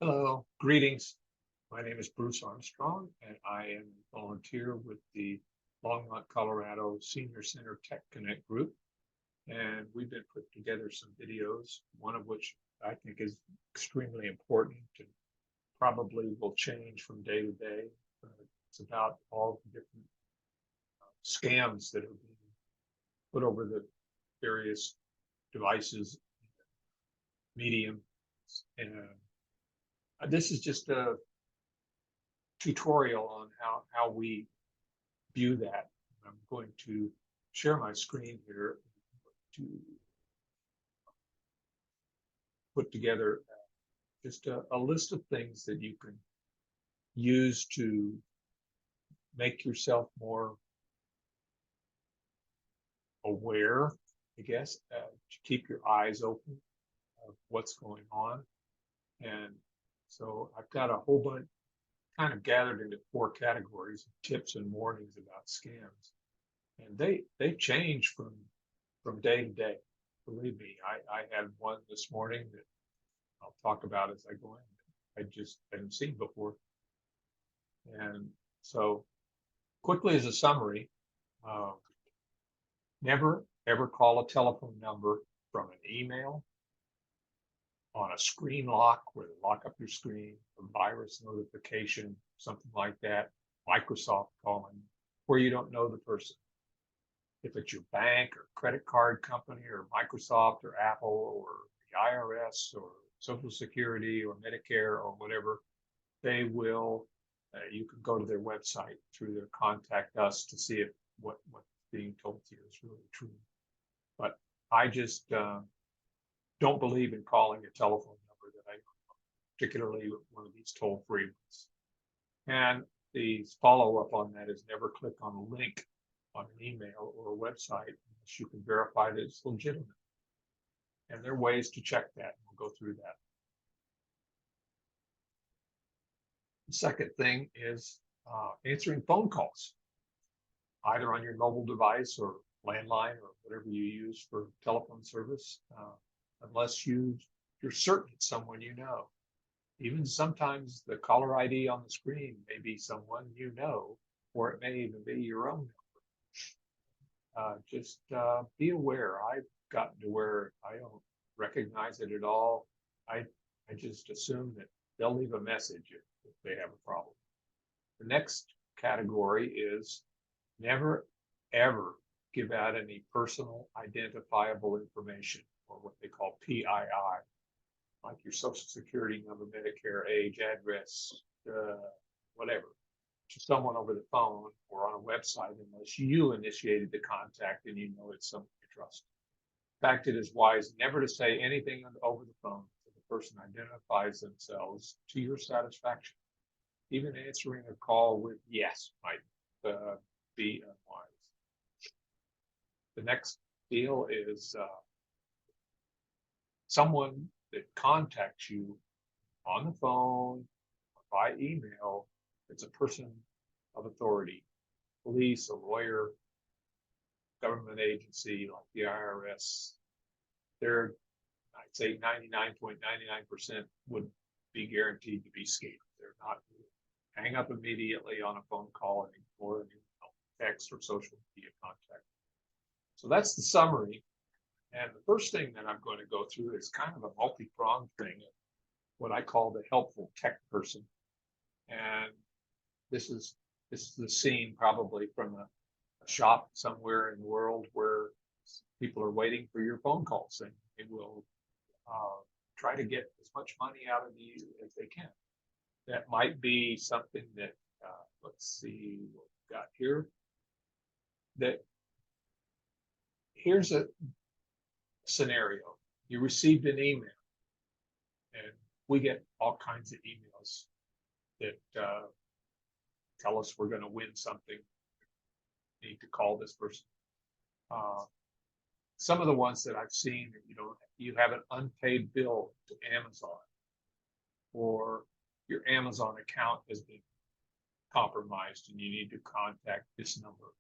Hello, greetings. My name is Bruce Armstrong, and I am a volunteer with the Longmont, Colorado Senior Center Tech Connect group. And we've been putting together some videos, one of which I think is extremely important and probably will change from day to day. It's about all the different scams that are being put over the various devices, medium. And this is just a tutorial on how we view that. I'm going to share my screen here to put together just a list of things that you can use to make yourself more aware, I guess, to keep your eyes open of what's going on. And so I've got a whole bunch kind of gathered into four categories of tips and warnings about scams. And they change from day to day. Believe me, I had one this morning that I'll talk about as I go in. I just hadn't seen before. And so quickly as a summary, uh, never ever call a telephone number from an email, on a screen lock where they lock up your screen, a virus notification, something like that, Microsoft calling, where you don't know the person. If it's your bank or credit card company or Microsoft or Apple or the IRS or Social Security or Medicare or whatever, they will, you can go to their website through their contact us to see if what's being told to you is really true. But I just don't believe in calling a telephone number that I know, particularly one of these toll-free ones. And the follow-up on that is never click on a link on an email or a website unless you can verify that it's legitimate. And there are ways to check that. We'll go through that. The second thing is answering phone calls, either on your mobile device or landline or whatever you use for telephone service, unless you're certain it's someone you know. Even sometimes the caller ID on the screen may be someone you know, or it may even be your own number. Just be aware. I've gotten to where I don't recognize it at all. I just assume that they'll leave a message if they have a problem. The next category is never, ever give out any personal identifiable information, or what they call PII, like your social security number, Medicare, age, address, whatever, to someone over the phone or on a website unless you initiated the contact and you know it's someone you trust. In fact, it is wise never to say anything over the phone until the person identifies themselves to your satisfaction. Even answering a call with yes might be unwise. The next deal is someone that contacts you on the phone or by email. It's a person of authority, police, a lawyer, government agency like the IRS. They're, I'd say 99.99% would be guaranteed to be scammed. They're not. Hang up immediately on a phone call and ignore an email, text, or social media contact. So that's the summary. And the first thing that I'm going to go through is kind of a multi-pronged thing, what I call the helpful tech person. And this is the scene probably from a shop somewhere in the world where people are waiting for your phone calls, and they will try to get as much money out of you as they can. That might be something that, let's see what we've got here. That here's a scenario. You received an email, and we get all kinds of emails that tell us we're going to win something. Need to call this person. Some of the ones that I've seen, you have an unpaid bill to Amazon, or your Amazon account has been compromised and you need to contact this number.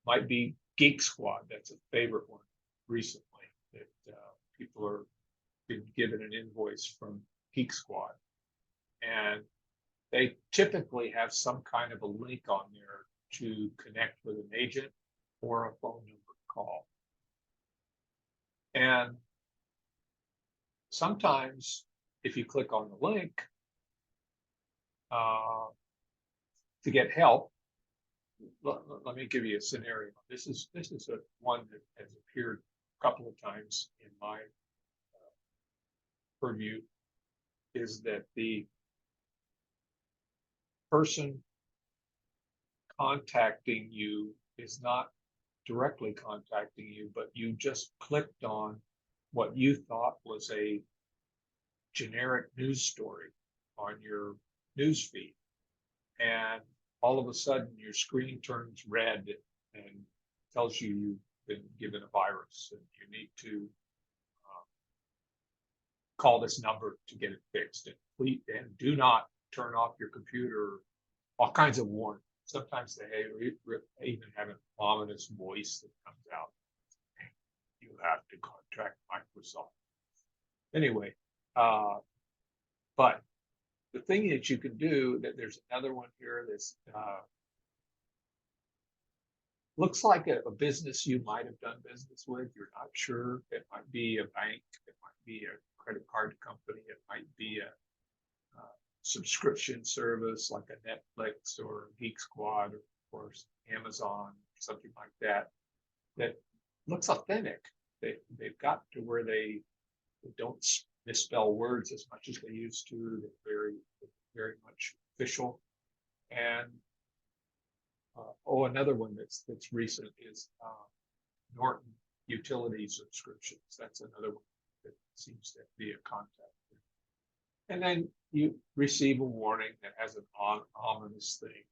Might be Geek Squad. That's a favorite one recently that people are being given an invoice from Geek Squad. and they typically have some kind of a link on there to connect with an agent or a phone number call. And sometimes if you click on the link to get help, let me give you a scenario. This is one that has appeared a couple of times in my purview, is that the person contacting you is not directly contacting you, but you just clicked on what you thought was a generic news story on your news feed, and all of a sudden your screen turns red and tells you you've been given a virus and you need to call this number to get it fixed, and please, and do not turn off your computer. All kinds of warnings. Sometimes they even have an ominous voice that comes out. You have to contact Microsoft. Anyway, but the thing that you can do, that there's another one here that's looks like a business you might have done business with. You're not sure. It might be a bank. It might be a credit card company. It might be a subscription service like a Netflix or a Geek Squad, or of course Amazon, something like that, that looks authentic. They've got to where they don't misspell words as much as they used to. They're very much official. And another one that's recent is Norton utility subscriptions. That's another one that seems to be a contact. And then you receive a warning that has an ominous thing.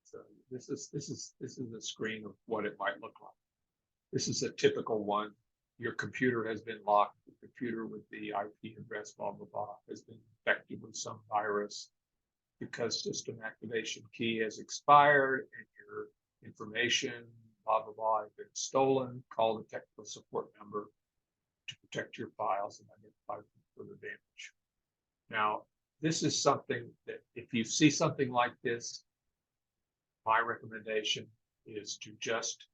So this is a screen of what it might look like. This is a typical one. Your computer has been locked. The computer with the IP address, blah, blah, blah, has been infected with some virus because system activation key has expired and your information, blah, blah, blah, has been stolen. Call the technical support number to protect your files and identify further damage. Now, this is something that if you see something like this, my recommendation is to just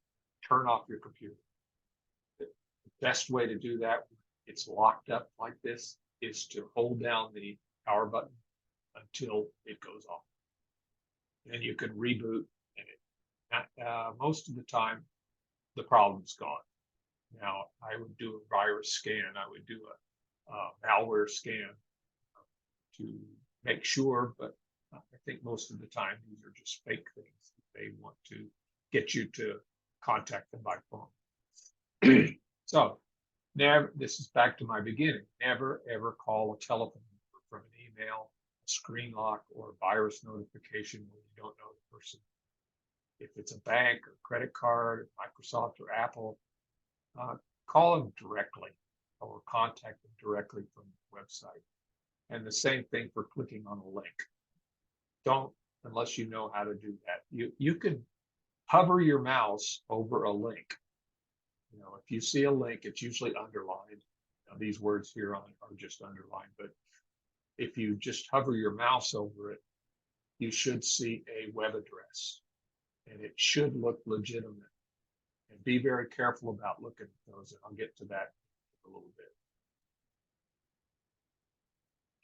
turn off your computer. The best way to do that, it's locked up like this, is to hold down the power button until it goes off. Then you can reboot, and most of the time, the problem's gone. Now, I would do a virus scan. I would do a malware scan to make sure, but I think most of the time these are just fake things. They want to get you to contact them by phone. So this is back to my beginning. Never ever call a telephone number from an email, a screen lock, or a virus notification when you don't know the person. If it's a bank or credit card, Microsoft or Apple, call them directly or contact them directly from the website. And the same thing for clicking on a link. Don't, unless you know how to do that. You can hover your mouse over a link. You know, if you see a link, it's usually underlined. Now, these words here are just underlined, but if you just hover your mouse over it, you should see a web address, and it should look legitimate. And be very careful about looking at those, and I'll get to that in a little bit.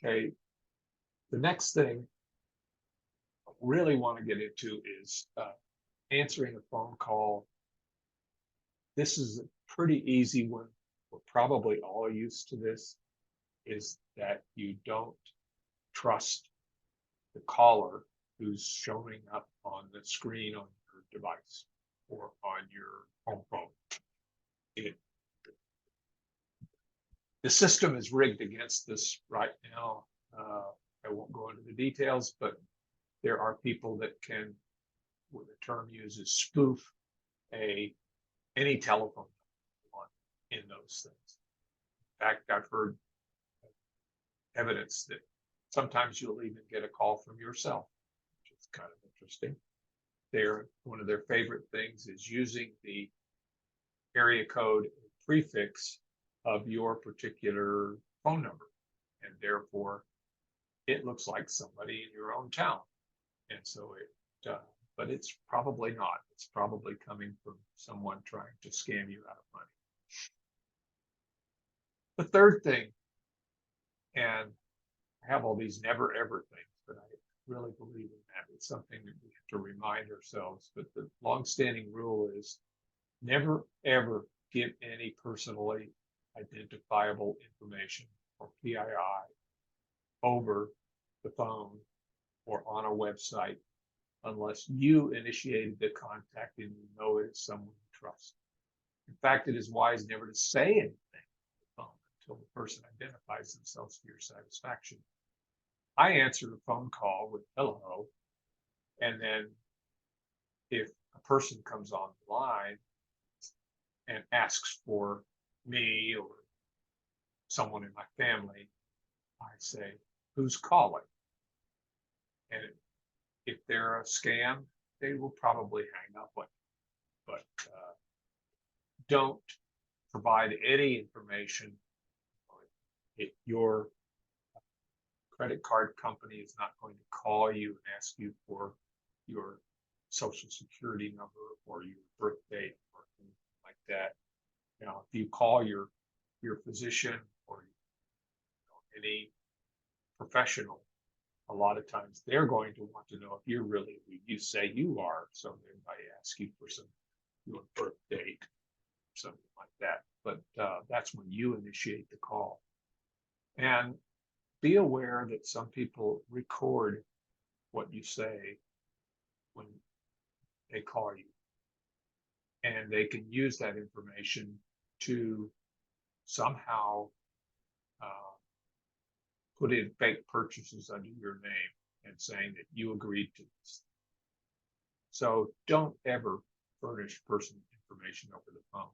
Okay, the next thing I really want to get into is answering a phone call. This is a pretty easy one. We're probably all used to this, is that you don't trust the caller who's showing up on the screen on your device or on your home phone. The system is rigged against this right now. I won't go into the details, but there are people that can, what the term uses, spoof any telephone in those things. In fact, I've heard evidence that sometimes you'll even get a call from yourself, which is kind of interesting. One of their favorite things is using the area code prefix of your particular phone number, and therefore it looks like somebody in your own town. And so but it's probably not. It's probably coming from someone trying to scam you out of money. The third thing, and I have all these never ever things, but I really believe in that. It's something that we have to remind ourselves. But the longstanding rule is never ever give any personally identifiable information or PII over the phone or on a website unless you initiated the contact and you know it is someone you trust. In fact, it is wise never to say anything on the phone until the person identifies themselves to your satisfaction. I answer the phone call with hello, and then if a person comes on the line and asks for me or someone in my family, I say, who's calling? And if they're a scam, they will probably hang up on you. But don't provide any information. Your credit card company is not going to call you and ask you for your social security number or your birth date or anything like that. Now, if you call your physician or any professional, a lot of times they're going to want to know if you're really who you say you are. So they might ask you for your birth date, something like that. But that's when you initiate the call. And be aware that some people record what you say when they call you. And they can use that information to somehow put in fake purchases under your name and saying that you agreed to this. So don't ever furnish personal information over the phone.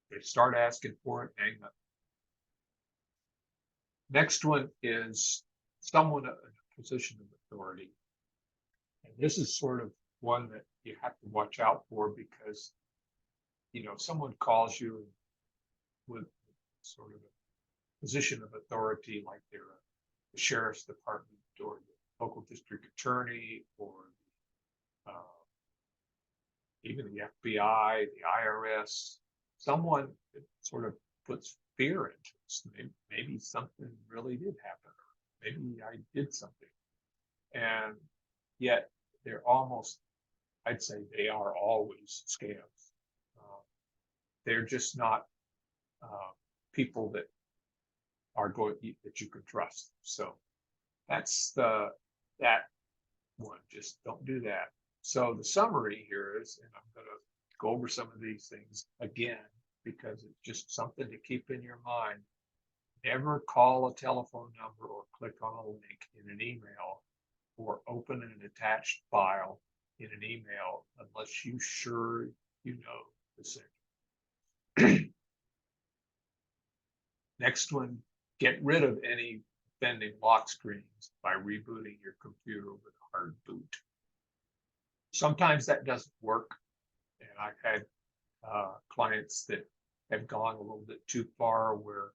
If they start asking for it, hang up. Next one is someone in a position of authority. And this is sort of one that you have to watch out for because, someone calls you with sort of a position of authority, like they're the sheriff's department or the local district attorney or even the FBI, the IRS, someone that sort of puts fear into us. Maybe something really did happen, or maybe I did something. And yet they're almost, I'd say they are always scams. They're just not people that that you can trust. So that's that one. Just don't do that. So the summary here is, and I'm going to go over some of these things again because it's just something to keep in your mind. Never call a telephone number or click on a link in an email or open an attached file in an email unless you sure you know the sender. Next one, get rid of any offending lock screens by rebooting your computer with a hard boot. Sometimes that doesn't work, and I've had clients that have gone a little bit too far where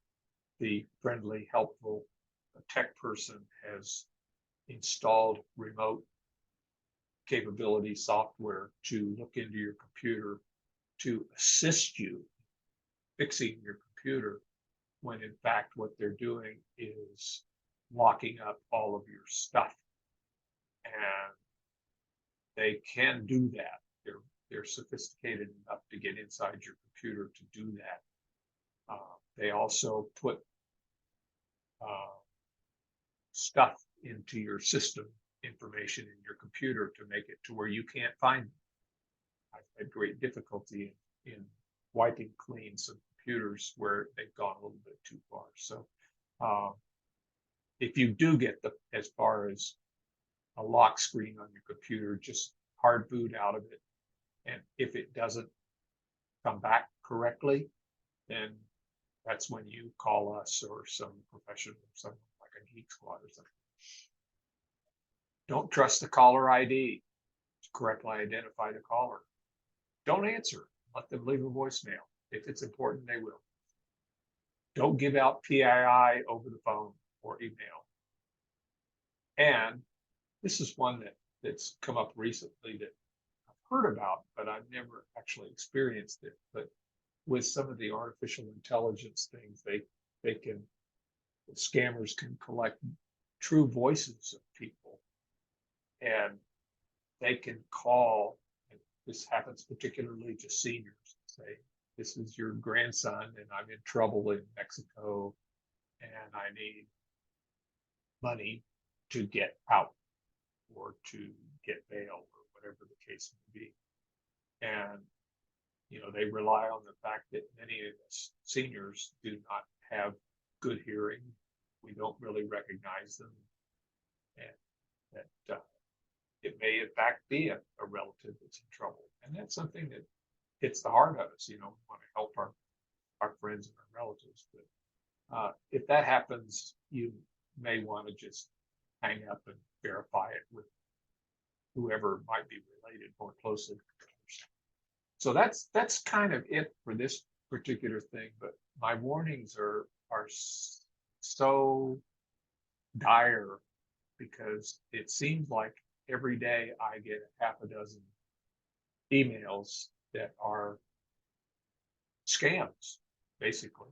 the friendly, helpful tech person has installed remote capability software to look into your computer to assist you fixing your computer, when in fact what they're doing is locking up all of your stuff. And they can do that. They're sophisticated enough to get inside your computer to do that. They also put stuff into your system information in your computer to make it to where you can't find them. I've had great difficulty in wiping clean some computers where they've gone a little bit too far. So if you do get as far as a lock screen on your computer, just hard boot out of it. And if it doesn't come back correctly, then that's when you call us or some professional, something like a Geek Squad or something. Don't trust the caller ID to correctly identify the caller. Don't answer. Let them leave a voicemail. If it's important, they will. Don't give out PII over the phone or email. And this is one that's come up recently that I've heard about, but I've never actually experienced it. But with some of the artificial intelligence things, they can scammers can collect true voices of people, and they can call. And this happens particularly to seniors. Say, this is your grandson, and I'm in trouble in Mexico, and I need money to get out or to get bail or whatever the case may be. And they rely on the fact that many of us seniors do not have good hearing. We don't really recognize them, and that it may in fact be a relative that's in trouble. And that's something that hits the heart of us. We want to help our friends and our relatives. But if that happens, you may want to just hang up and verify it with whoever might be related more closely. So that's kind of it for this particular thing. But my warnings are so dire because it seems like every day I get half a dozen emails that are scams, basically.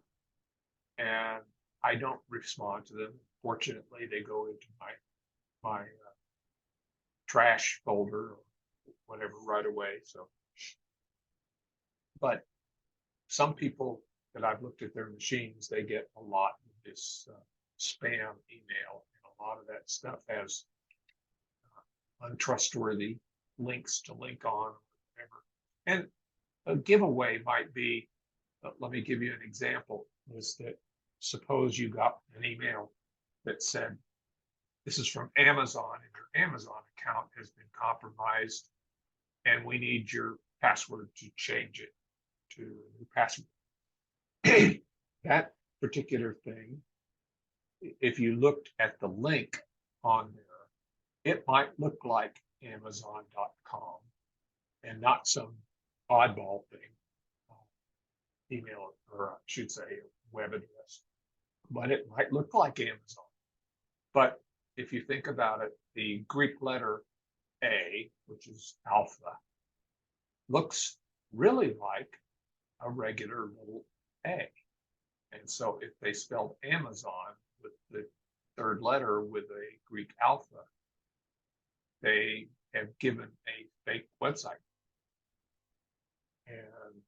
And I don't respond to them. Fortunately, they go into my trash folder or whatever right away. So, but some people that I've looked at their machines, they get a lot of this spam email, and a lot of that stuff has untrustworthy links to link on, whatever. And a giveaway might be, let me give you an example, is that suppose you got an email that said, this is from Amazon, and your Amazon account has been compromised, and we need your password to change it to a new password. That particular thing, if you looked at the link on there, it might look like Amazon.com and not some oddball thing, email, or I should say web address, but it might look like Amazon. But if you think about it, the Greek letter A, which is alpha, looks really like a regular little A. And so if they spelled Amazon with the third letter with a Greek alpha, they have given a fake website. And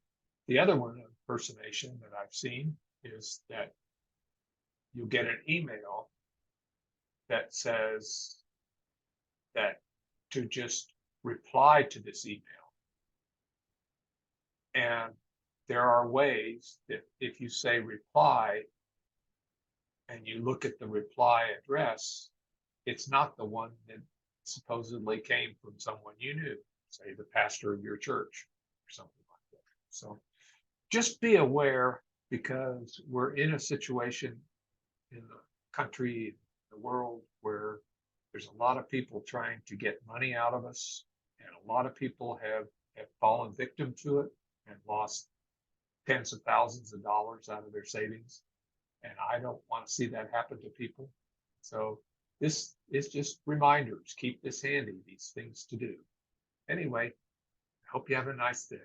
the other one, impersonation, that I've seen is that you'll get an email that says that to just reply to this email. And there are ways that if you say reply and you look at the reply address, it's not the one that supposedly came from someone you knew, say the pastor of your church or something like that. So just be aware, because we're in a situation in the country, the world, where there's a lot of people trying to get money out of us, and a lot of people have fallen victim to it and lost tens of thousands of dollars out of their savings. And I don't want to see that happen to people. So this is just reminders. Keep this handy, these things to do. Anyway, I hope you have a nice day.